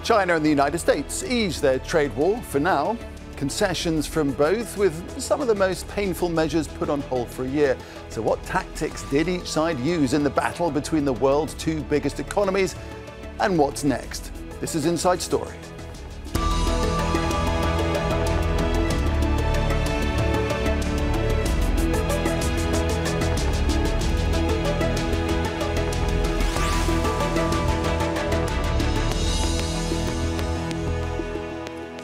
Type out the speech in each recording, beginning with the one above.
China and the United States eased their trade war for now. Concessions from both, with some of the most painful measures put on hold for a year. So what tactics did each side use in the battle between the world's two biggest economies? And what's next? This is Inside Story.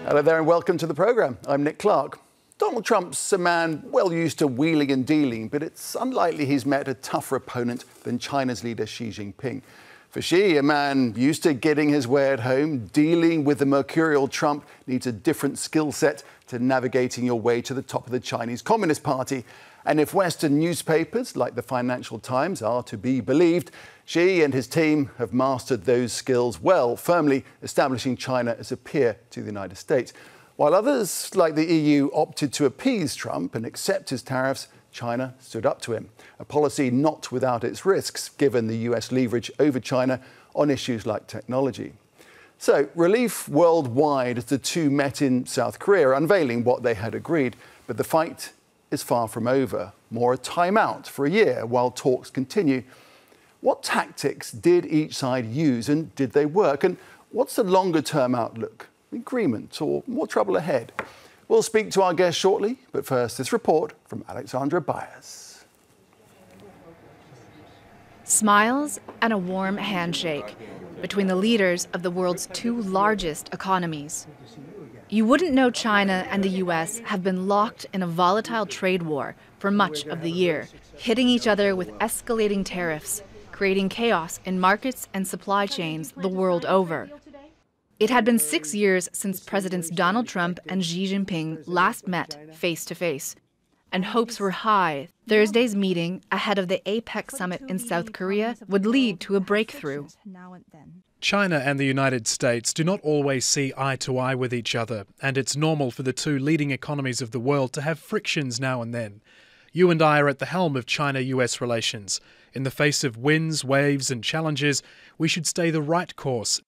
Hello there and welcome to the programme. I'm Nick Clark. Donald Trump's a man well used to wheeling and dealing, but it's unlikely he's met a tougher opponent than China's leader Xi Jinping. For Xi, a man used to getting his way at home, dealing with the mercurial Trump needs a different skill set to navigating your way to the top of the Chinese Communist Party. And if Western newspapers like the Financial Times are to be believed, Xi and his team have mastered those skills well, firmly establishing China as a peer to the United States. While others, like the EU, opted to appease Trump and accept his tariffs, China stood up to him. A policy not without its risks, given the US leverage over China on issues like technology. So, relief worldwide as the two met in South Korea, unveiling what they had agreed. But the fight is far from over. More a timeout for a year while talks continue. What tactics did each side use and did they work? And what's the longer-term outlook? Agreement or more trouble ahead? We'll speak to our guest shortly, but first this report from Alexandra Byers. Smiles and a warm handshake between the leaders of the world's two largest economies. You wouldn't know China and the US have been locked in a volatile trade war for much of the year, hitting each other with escalating tariffs, creating chaos in markets and supply chains the world over. It had been 6 years since Presidents Donald Trump and Xi Jinping last met face-to-face, and hopes were high Thursday's meeting ahead of the APEC summit in South Korea would lead to a breakthrough. China and the United States do not always see eye to eye with each other, and it's normal for the two leading economies of the world to have frictions now and then. You and I are at the helm of China-US relations. In the face of winds, waves and challenges, we should stay the right course.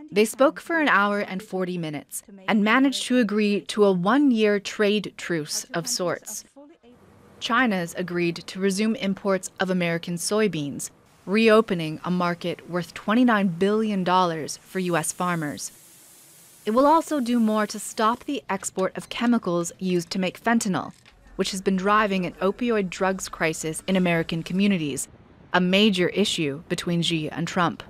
They spoke for an hour and 40 minutes and managed to agree to a one-year trade truce of sorts. China's agreed to resume imports of American soybeans, reopening a market worth $29 billion for U.S. farmers. It will also do more to stop the export of chemicals used to make fentanyl, which has been driving an opioid drugs crisis in American communities, a major issue between Xi and Trump.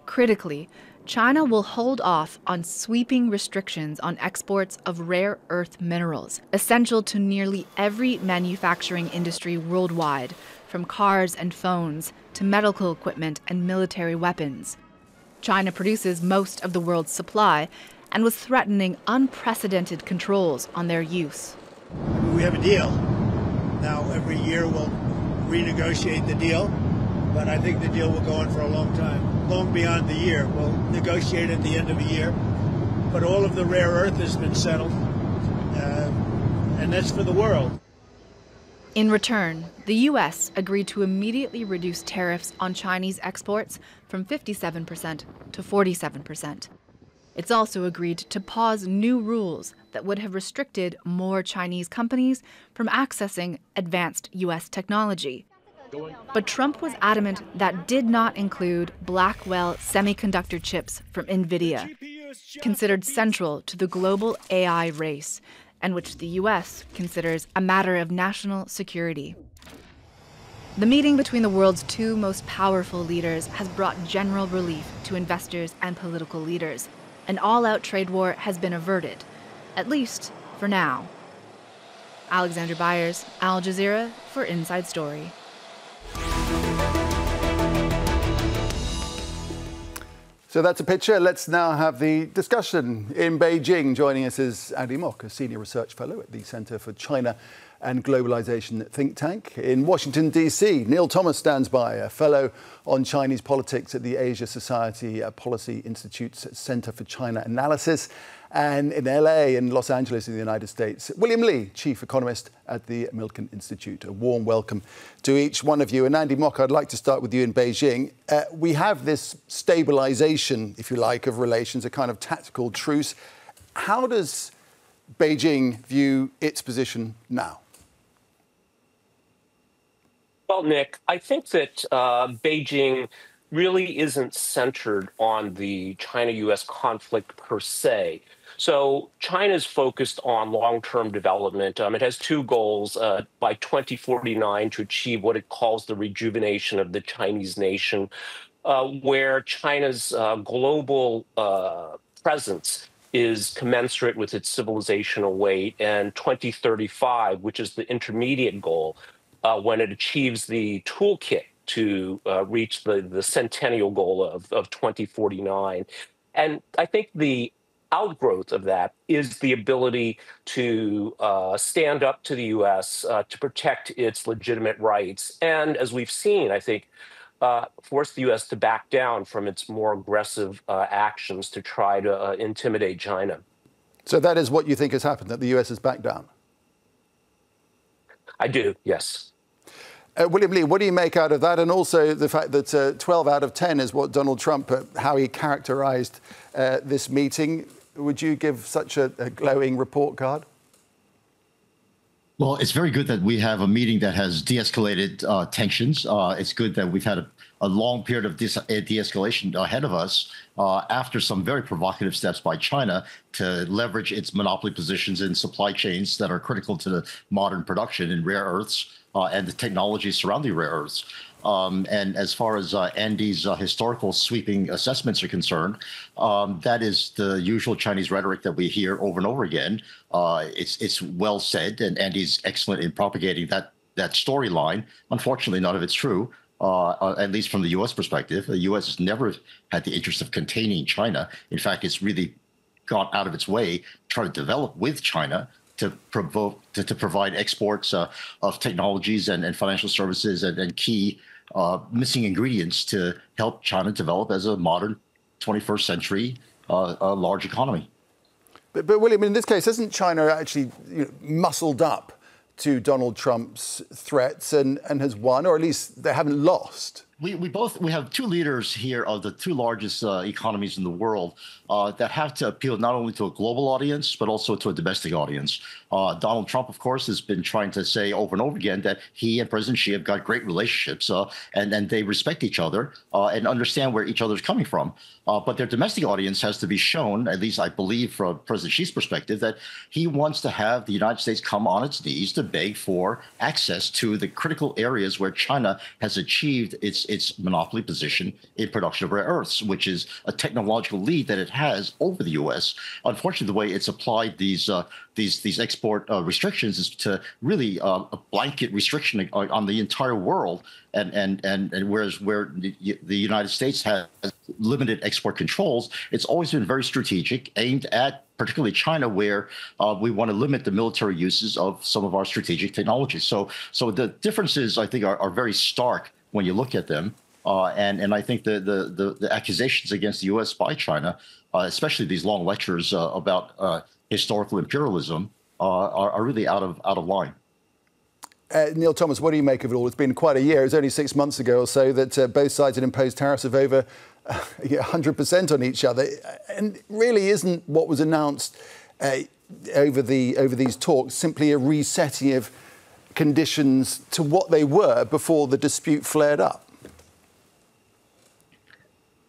Critically, China will hold off on sweeping restrictions on exports of rare earth minerals, essential to nearly every manufacturing industry worldwide, from cars and phones to medical equipment and military weapons. China produces most of the world's supply and was threatening unprecedented controls on their use. We have a deal. Now, every year we'll renegotiate the deal, but I think the deal will go on for a long time, long beyond the year. We'll negotiate at the end of the year, but all of the rare earth has been settled, and that's for the world. In return, the U.S. agreed to immediately reduce tariffs on Chinese exports from 57% to 47%. It's also agreed to pause new rules that would have restricted more Chinese companies from accessing advanced U.S. technology. But Trump was adamant that did not include Blackwell semiconductor chips from NVIDIA, considered central to the global AI race, and which the U.S. considers a matter of national security. The meeting between the world's two most powerful leaders has brought general relief to investors and political leaders. An all-out trade war has been averted, at least for now. Alexandra Byers, Al Jazeera for Inside Story. So that's a picture. Let's now have the discussion in Beijing. Joining us is Andy Mock, a senior research fellow at the Center for China and Globalization think tank. In Washington, D.C., Neil Thomas stands by, a fellow on Chinese politics at the Asia Society Policy Institute's Center for China Analysis. And in LA and Los Angeles in the United States, William Lee, chief economist at the Milken Institute. A warm welcome to each one of you. And Andy Mock, I'd like to start with you in Beijing. We have this stabilization, if you like, of relations, a kind of tactical truce. How does Beijing view its position now? Well, Nick, I think that Beijing really isn't centered on the China-U.S. conflict per se. So China's focused on long-term development. It has two goals by 2049 to achieve what it calls the rejuvenation of the Chinese nation, where China's global presence is commensurate with its civilizational weight, and 2035, which is the intermediate goal, when it achieves the toolkit to reach the centennial goal of 2049. And I think the outgrowth of that is the ability to stand up to the U.S., to protect its legitimate rights, and as we've seen, I think, force the U.S. to back down from its more aggressive actions to try to intimidate China. So that is what you think has happened, that the U.S. has backed down? I do, yes. William Lee, what do you make out of that? And also the fact that 12 out of 10 is what Donald Trump, how he characterized this meeting. Would you give such a glowing report card? Well, it's very good that we have a meeting that has de-escalated tensions. It's good that we've had a long period of de-escalation ahead of us after some very provocative steps by China to leverage its monopoly positions in supply chains that are critical to the modern production in rare earths and the technology surrounding rare earths. And as far as Andy's historical sweeping assessments are concerned, that is the usual Chinese rhetoric that we hear over and over again. It's well said, and Andy's excellent in propagating that storyline. Unfortunately, none of it's true, at least from the U.S. perspective. The U.S. has never had the interest of containing China. In fact, it's really gone out of its way to try to develop with China to provide exports of technologies and financial services and key missing ingredients to help China develop as a modern 21st century large economy. But William, in this case, hasn't China actually muscled up to Donald Trump's threats and has won, or at least they haven't lost? We have two leaders here of the two largest economies in the world that have to appeal not only to a global audience, but also to a domestic audience. Donald Trump, of course, has been trying to say over and over again that he and President Xi have got great relationships and they respect each other and understand where each other's coming from. But their domestic audience has to be shown, at least I believe from President Xi's perspective, that he wants to have the United States come on its knees to beg for access to the critical areas where China has achieved its monopoly position in production of rare earths, which is a technological lead that it has over the U.S. Unfortunately, the way it's applied these export restrictions is to really a blanket restriction on the entire world, and whereas where the United States has limited export controls, it's always been very strategic, aimed at particularly China, where we want to limit the military uses of some of our strategic technologies. So the differences, I think, are very stark when you look at them. And I think the accusations against the U.S. by China, especially these long lectures about historical imperialism, are really out of line. Neil Thomas, what do you make of it all? It's been quite a year. It was only 6 months ago or so that both sides had imposed tariffs of over 100% on each other. And really isn't what was announced over these talks simply a resetting of conditions to what they were before the dispute flared up?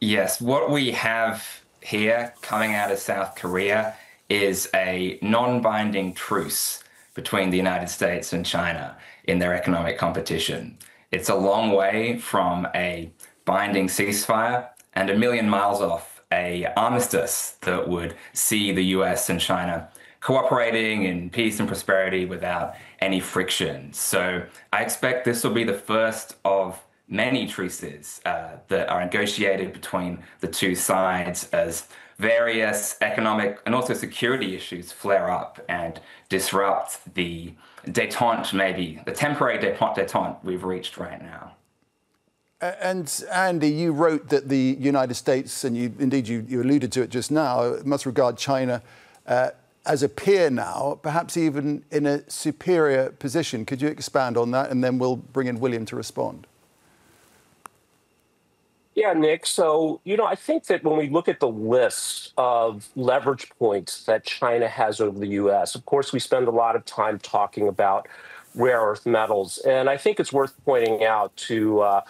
Yes, what we have here coming out of South Korea is a non-binding truce between the United States and China in their economic competition. It's a long way from a binding ceasefire and a million miles off an armistice that would see the US and China cooperating in peace and prosperity without any friction. So I expect this will be the first of many truces that are negotiated between the two sides as various economic and also security issues flare up and disrupt the détente, maybe the temporary détente we've reached right now. And Andy, you wrote that the United States, and you alluded to it just now, must regard China as a peer now, perhaps even in a superior position. Could you expand on that? And then we'll bring in William to respond. Yeah, Nick. So, I think that when we look at the list of leverage points that China has over the U.S., of course, we spend a lot of time talking about rare earth metals. And I think it's worth pointing out to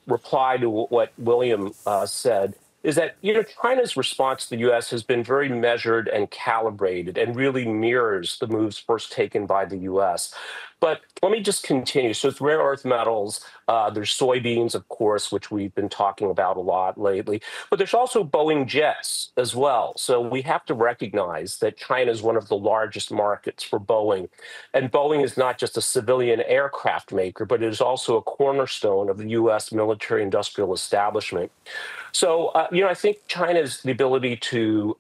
reply to what William said, is that, China's response to the U.S. has been very measured and calibrated and really mirrors the moves first taken by the U.S. But let me just continue. So it's rare earth metals. There's soybeans, of course, which we've been talking about a lot lately. But there's also Boeing jets as well. So we have to recognize that China is one of the largest markets for Boeing. And Boeing is not just a civilian aircraft maker, but it is also a cornerstone of the U.S. military industrial establishment. So, I think China's the ability to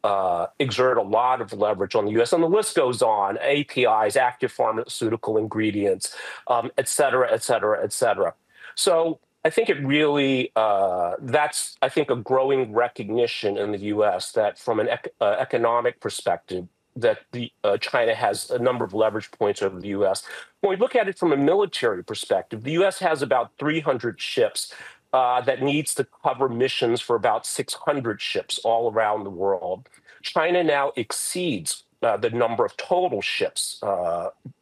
exert a lot of leverage on the U.S., and the list goes on, APIs, active pharmaceutical ingredients, et cetera, et cetera, et cetera. So I think it really, that's, I think, a growing recognition in the U.S. that from an economic perspective, that China has a number of leverage points over the U.S. When we look at it from a military perspective, the U.S. has about 300 ships that needs to cover missions for about 600 ships all around the world. China now exceeds the number of total ships,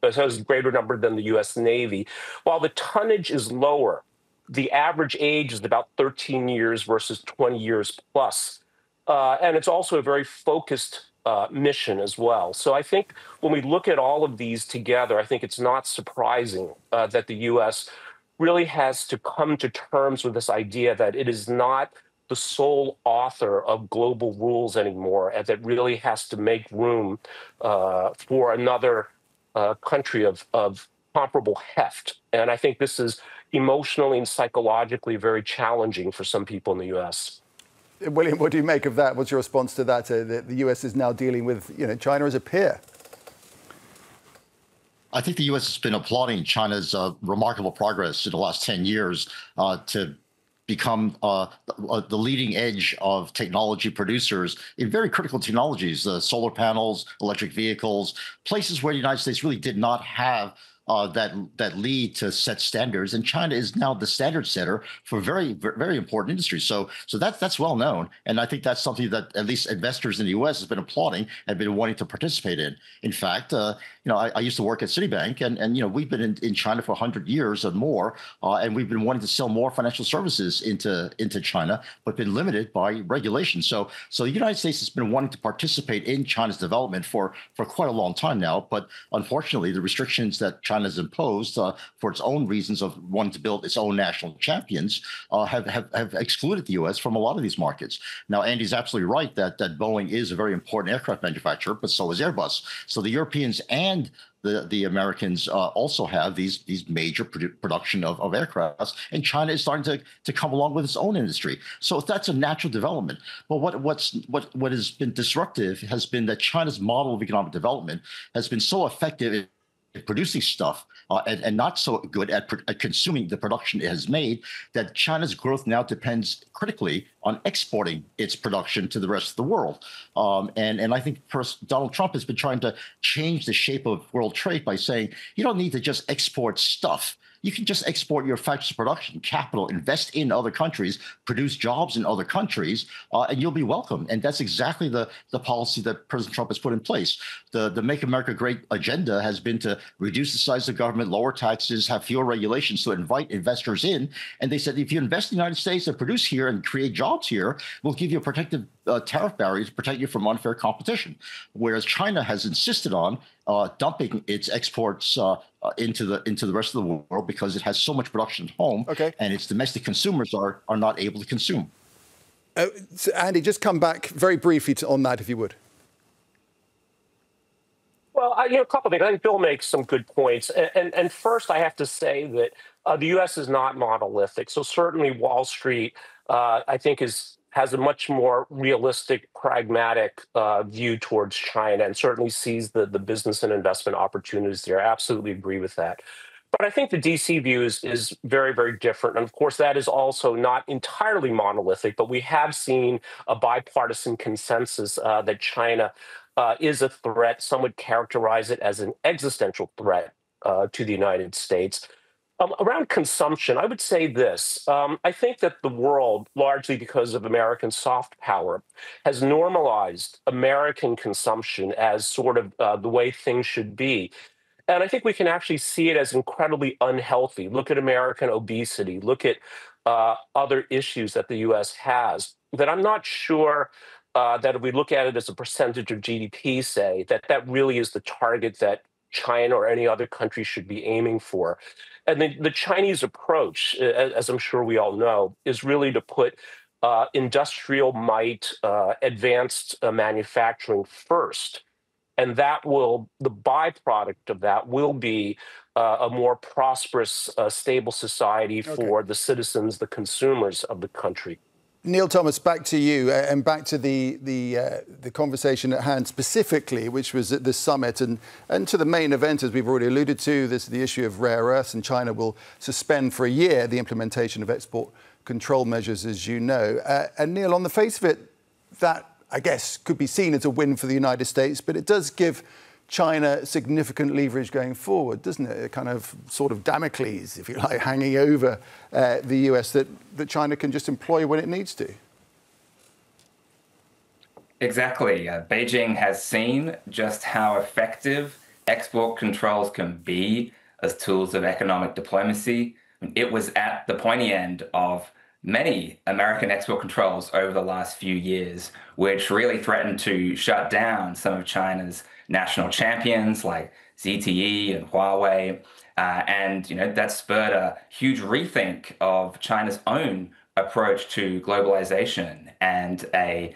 has a greater number than the U.S. Navy. While the tonnage is lower, the average age is about 13 years versus 20 years plus. And it's also a very focused mission as well. So I think when we look at all of these together, I think it's not surprising that the U.S. really has to come to terms with this idea that it is not the sole author of global rules anymore, and that really has to make room for another country of comparable heft. And I think this is emotionally and psychologically very challenging for some people in the U.S. William, what do you make of that? What's your response to that? The U.S. is now dealing with China as a peer. I think the U.S. has been applauding China's remarkable progress in the last 10 years to become the leading edge of technology producers in very critical technologies, solar panels, electric vehicles, places where the United States really did not have that lead to set standards, and China is now the standard setter for very, very important industries. So that's well known, and I think that's something that at least investors in the U.S. has been applauding and been wanting to participate in. In fact, I used to work at Citibank, and we've been in China for 100 years or more, and we've been wanting to sell more financial services into China, but been limited by regulation. So the United States has been wanting to participate in China's development for quite a long time now, but unfortunately, the restrictions that China has imposed for its own reasons of wanting to build its own national champions have excluded the U.S. from a lot of these markets. Now, Andy's absolutely right that Boeing is a very important aircraft manufacturer, but so is Airbus. So the Europeans and the Americans also have these major production of aircraft, and China is starting to come along with its own industry. So that's a natural development. But what has been disruptive has been that China's model of economic development has been so effective producing stuff and not so good at consuming the production it has made, that China's growth now depends critically on exporting its production to the rest of the world. And I think Donald Trump has been trying to change the shape of world trade by saying, you don't need to just export stuff. You can just export your factories of production, capital, invest in other countries, produce jobs in other countries, and you'll be welcome. And that's exactly the policy that President Trump has put in place. The Make America Great agenda has been to reduce the size of government, lower taxes, have fewer regulations to invite investors in. And they said, if you invest in the United States and produce here and create jobs here, we'll give you a protective tariff barrier to protect you from unfair competition. Whereas China has insisted on dumping its exports into the rest of the world because it has so much production at home, and its domestic consumers are not able to consume. So Andy, just come back very briefly on that, if you would. Well, A couple of things. I think Bill makes some good points. And first, I have to say that the U.S. is not monolithic. So certainly Wall Street, I think, has a much more realistic, pragmatic view towards China and certainly sees the business and investment opportunities there. I absolutely agree with that. But I think the DC view is very, very different. And of course, that is also not entirely monolithic, but we have seen a bipartisan consensus that China is a threat. Some would characterize it as an existential threat to the United States. Around consumption, I would say this. I think that the world, largely because of American soft power, has normalized American consumption as sort of the way things should be. And I think we can actually see it as incredibly unhealthy. Look at American obesity. Look at other issues that the U.S. has. That I'm not sure that if we look at it as a percentage of GDP, say, that really is the target that China or any other country should be aiming for. And the Chinese approach, as I'm sure we all know, is really to put industrial might, advanced manufacturing first. And the byproduct of that will be a more prosperous, stable society for the citizens, the consumers of the country. Neil Thomas, back to you and back to the conversation at hand specifically, which was at this summit and to the main event, as we've already alluded to. This is the issue of rare earths, and China will suspend for a year the implementation of export control measures, as you know. And Neil, on the face of it, that I guess could be seen as a win for the United States, but it does give China significant leverage going forward, doesn't it? A kind of sort of Damocles, if you like, hanging over the US that China can just employ when it needs to. Exactly. Beijing has seen just how effective export controls can be as tools of economic diplomacy. It was at the pointy end of many American export controls over the last few years, which really threatened to shut down some of China's national champions like ZTE and Huawei. And that spurred a huge rethink of China's own approach to globalization and a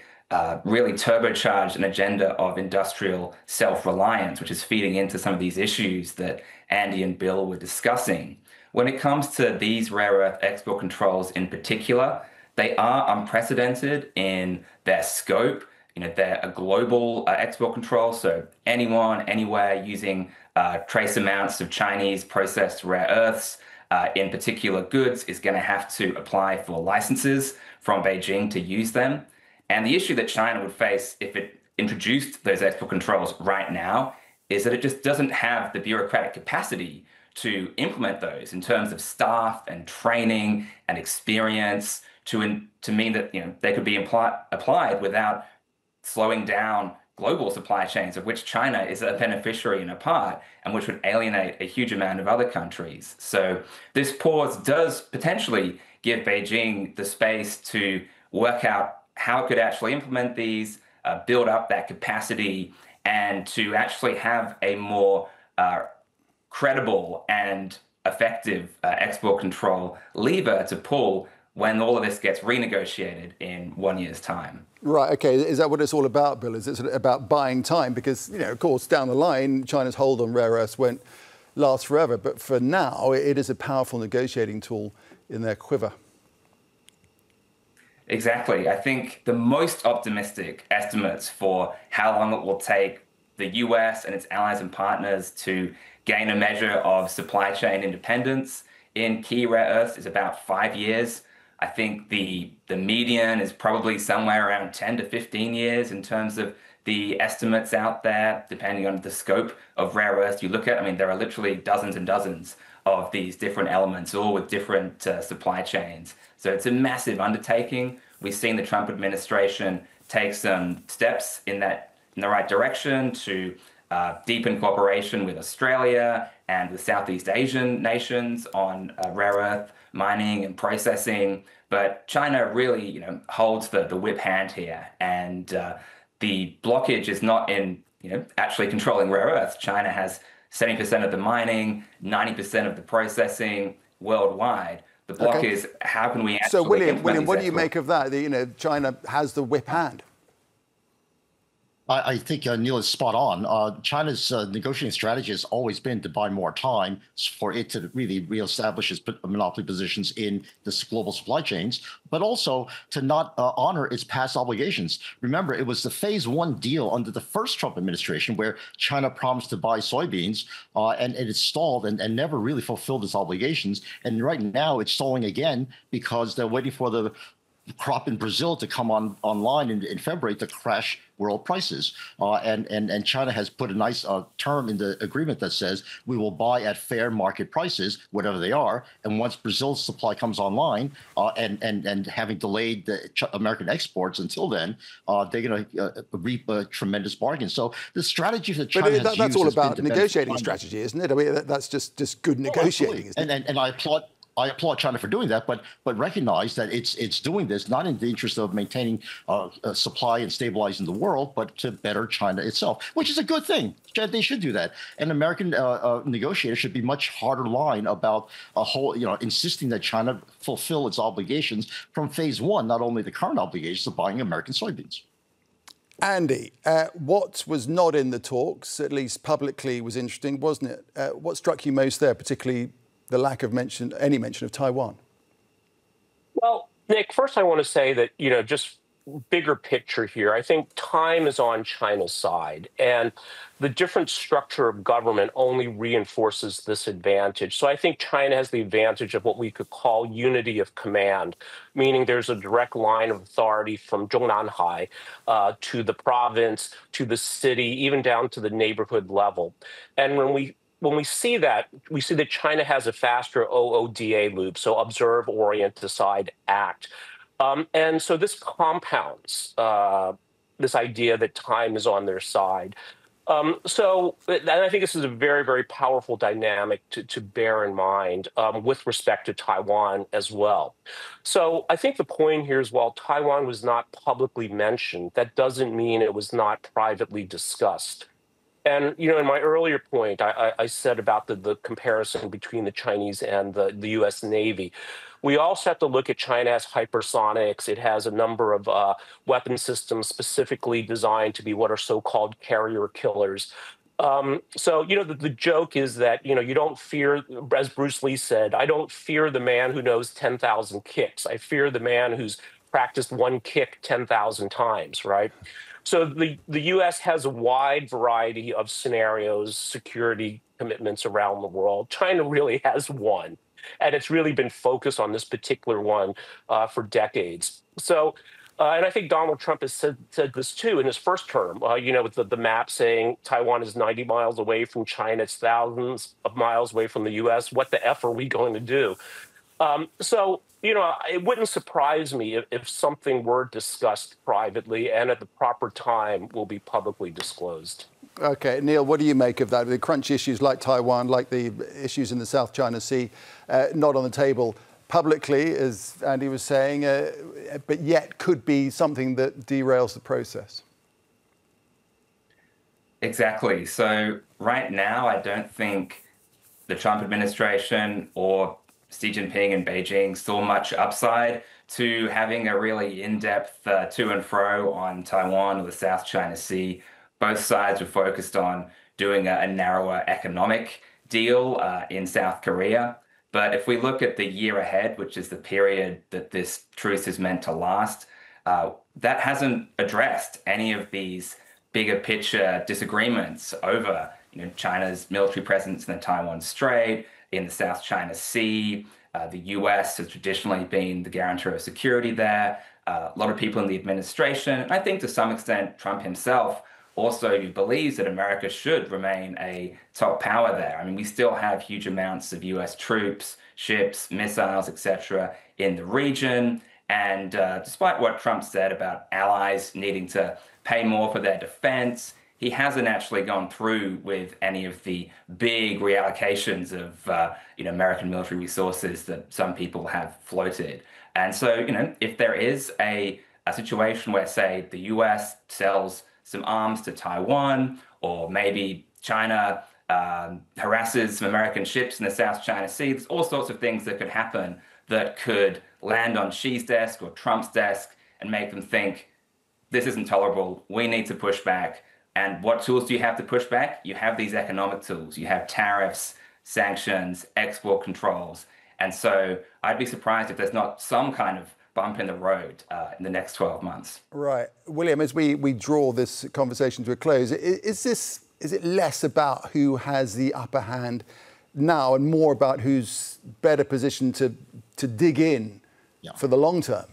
really turbocharged an agenda of industrial self-reliance, which is feeding into some of these issues that Andy and Bill were discussing. When it comes to these rare earth export controls in particular, they are unprecedented in their scope. They're a global export control, so anyone, anywhere using trace amounts of Chinese processed rare earths in particular goods is going to have to apply for licenses from Beijing to use them. And the issue that China would face if it introduced those export controls right now is that it just doesn't have the bureaucratic capacity to implement those in terms of staff and training and experience to mean that they could be applied without slowing down global supply chains, of which China is a beneficiary and a part, and which would alienate a huge amount of other countries. So this pause does potentially give Beijing the space to work out how it could actually implement these, build up that capacity, and to actually have a more credible and effective export control lever to pull when all of this gets renegotiated in 1 year's time. Right, OK. Is that what it's all about, Bill? Is it about buying time? Because, of course, down the line, China's hold on rare earths won't last forever. But for now, it is a powerful negotiating tool in their quiver. Exactly. I think the most optimistic estimates for how long it will take the US and its allies and partners to gain a measure of supply chain independence in key rare earths is about 5 years. I think the median is probably somewhere around 10 to 15 years in terms of the estimates out there, depending on the scope of rare earths you look at. I mean, there are literally dozens and dozens of these different elements, all with different supply chains. So it's a massive undertaking. We've seen the Trump administration take some steps in the right direction to deepen cooperation with Australia and with Southeast Asian nations on rare earth mining and processing. But China really, holds the whip hand here. And the blockage is not in, actually controlling rare earths. China has 70% of the mining, 90% of the processing worldwide. The block is how can we actually... So, William, what do you make of that? China has the whip hand. I think Neil is spot on. China's negotiating strategy has always been to buy more time for it to really reestablish its monopoly positions in the global supply chains, but also to not honor its past obligations. Remember, it was the phase one deal under the first Trump administration where China promised to buy soybeans, and it stalled and never really fulfilled its obligations. And right now it's stalling again because they're waiting for the crop in Brazil to come online in February to crash world prices. And China has put a nice term in the agreement that says we will buy at fair market prices, whatever they are. And once Brazil's supply comes online, and having delayed the American exports until then, they're going to reap a tremendous bargain. So the strategy that China has used that's all about negotiating strategy, isn't it? I mean, that's just good negotiating, isn't it? And I applaud China for doing that, but recognize that it's doing this not in the interest of maintaining supply and stabilizing the world, but to better China itself, which is a good thing. They should do that. And American negotiators should be much harder line about insisting that China fulfill its obligations from phase one, not only the current obligations of buying American soybeans. Andy, what was not in the talks, at least publicly, was interesting, wasn't it? What struck you most there, particularly the lack of any mention of Taiwan? Well, Nick, first I want to say that, just bigger picture here, I think time is on China's side, and the different structure of government only reinforces this advantage. So I think China has the advantage of what we could call unity of command, meaning there's a direct line of authority from Zhongnanhai to the province, to the city, even down to the neighborhood level. And when we see that China has a faster OODA loop, so observe, orient, decide, act. And so this compounds this idea that time is on their side. And I think this is a very, very powerful dynamic to bear in mind with respect to Taiwan as well. So I think the point here is while Taiwan was not publicly mentioned, that doesn't mean it was not privately discussed. And, in my earlier point, I said about the comparison between the Chinese and the U.S. Navy. We also have to look at China as hypersonics. It has a number of weapon systems specifically designed to be what are so-called carrier killers. The joke is that, you don't fear, as Bruce Lee said, I don't fear the man who knows 10,000 kicks. I fear the man who's practiced one kick 10,000 times, right? So the U.S. has a wide variety of scenarios, security commitments around the world. China really has one, and it's really been focused on this particular one for decades. So, and I think Donald Trump has said this too in his first term, with the map saying Taiwan is 90 miles away from China, it's thousands of miles away from the U.S. What the F are we going to do? It wouldn't surprise me if something were discussed privately and at the proper time will be publicly disclosed. OK, Neil, what do you make of that? The crunch issues like Taiwan, like the issues in the South China Sea, not on the table publicly, as Andy was saying, but yet could be something that derails the process. Exactly. So right now, I don't think the Trump administration or Xi Jinping in Beijing saw much upside to having a really in-depth to and fro on Taiwan or the South China Sea. Both sides were focused on doing a narrower economic deal in South Korea. But if we look at the year ahead, which is the period that this truce is meant to last, that hasn't addressed any of these bigger picture disagreements over China's military presence in the Taiwan Strait, in the South China Sea. The US has traditionally been the guarantor of security there. A lot of people in the administration, and I think to some extent Trump himself, also believes that America should remain a top power there. I mean, we still have huge amounts of US troops, ships, missiles, etc. in the region. And despite what Trump said about allies needing to pay more for their defense, he hasn't actually gone through with any of the big reallocations of American military resources that some people have floated. And so, if there is a situation where, say, the US sells some arms to Taiwan, or maybe China harasses some American ships in the South China Sea, there's all sorts of things that could happen that could land on Xi's desk or Trump's desk and make them think, this isn't tolerable. We need to push back. And what tools do you have to push back? You have these economic tools. You have tariffs, sanctions, export controls. And so I'd be surprised if there's not some kind of bump in the road in the next 12 months. Right. William, as we draw this conversation to a close, is it less about who has the upper hand now and more about who's better positioned to dig in for the long term?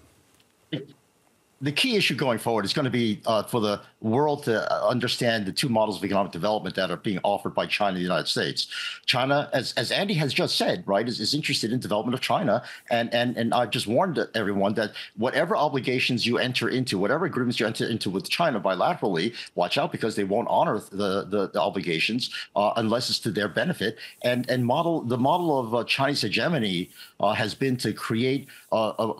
The key issue going forward is going to be for the world to understand the two models of economic development that are being offered by China and the United States. China, as Andy has just said, right, is interested in development of China. And I've just warned everyone that whatever obligations you enter into, whatever agreements you enter into with China bilaterally, watch out, because they won't honor the obligations unless it's to their benefit. And the model of Chinese hegemony has been to create a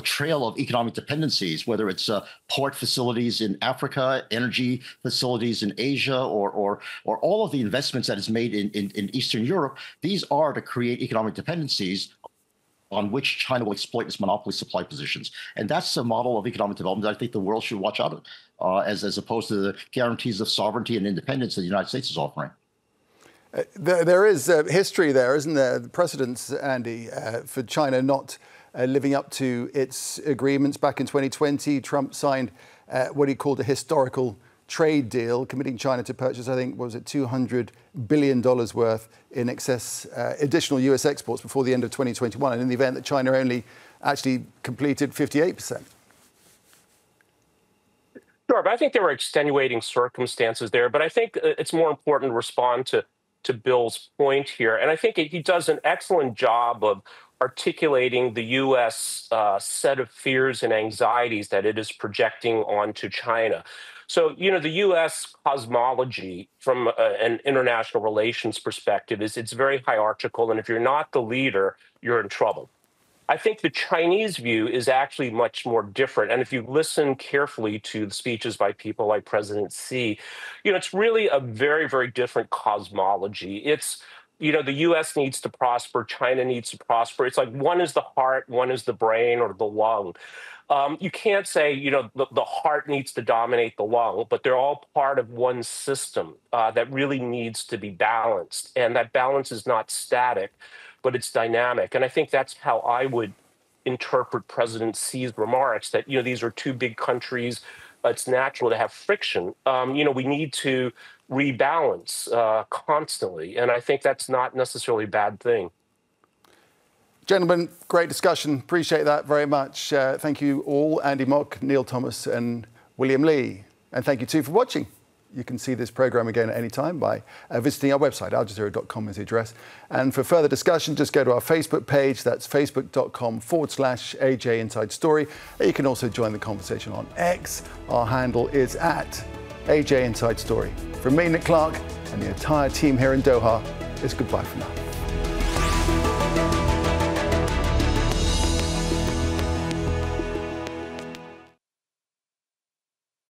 trail of economic dependencies, whether it's port facilities in Africa, energy facilities in Asia, or all of the investments that is made in Eastern Europe. These are to create economic dependencies on which China will exploit its monopoly supply positions. And that's a model of economic development that I think the world should watch out as opposed to the guarantees of sovereignty and independence that the United States is offering. There is history there, isn't there? The precedents, Andy, for China not living up to its agreements. Back in 2020, Trump signed what he called a historical trade deal, committing China to purchase, I think, was it $200 billion worth in excess additional US exports before the end of 2021, and in the event that China only actually completed 58%. Sure, but I think there were extenuating circumstances there. But I think it's more important to respond to Bill's point here. And I think he does an excellent job of articulating the U.S. Set of fears and anxieties that it is projecting onto China. So, the U.S. cosmology from an international relations perspective it's very hierarchical. And if you're not the leader, you're in trouble. I think the Chinese view is actually much more different. And if you listen carefully to the speeches by people like President Xi, it's really a very, very different cosmology. It's, the U.S. needs to prosper, China needs to prosper. It's like one is the heart, one is the brain or the lung. You can't say, the heart needs to dominate the lung, but they're all part of one system that really needs to be balanced. And that balance is not static, but it's dynamic. And I think that's how I would interpret President Xi's remarks, that, these are two big countries. It's natural to have friction. We need to rebalance constantly. And I think that's not necessarily a bad thing. Gentlemen, great discussion. Appreciate that very much. Thank you all, Andy Mock, Neil Thomas and William Lee. And thank you too for watching. You can see this programme again at any time by visiting our website. aljazeera.com is the address. And for further discussion, just go to our Facebook page. That's facebook.com/AJ Inside Story. You can also join the conversation on X. Our handle is @AJ Inside Story. From me, Nick Clark, and the entire team here in Doha, it's goodbye for now.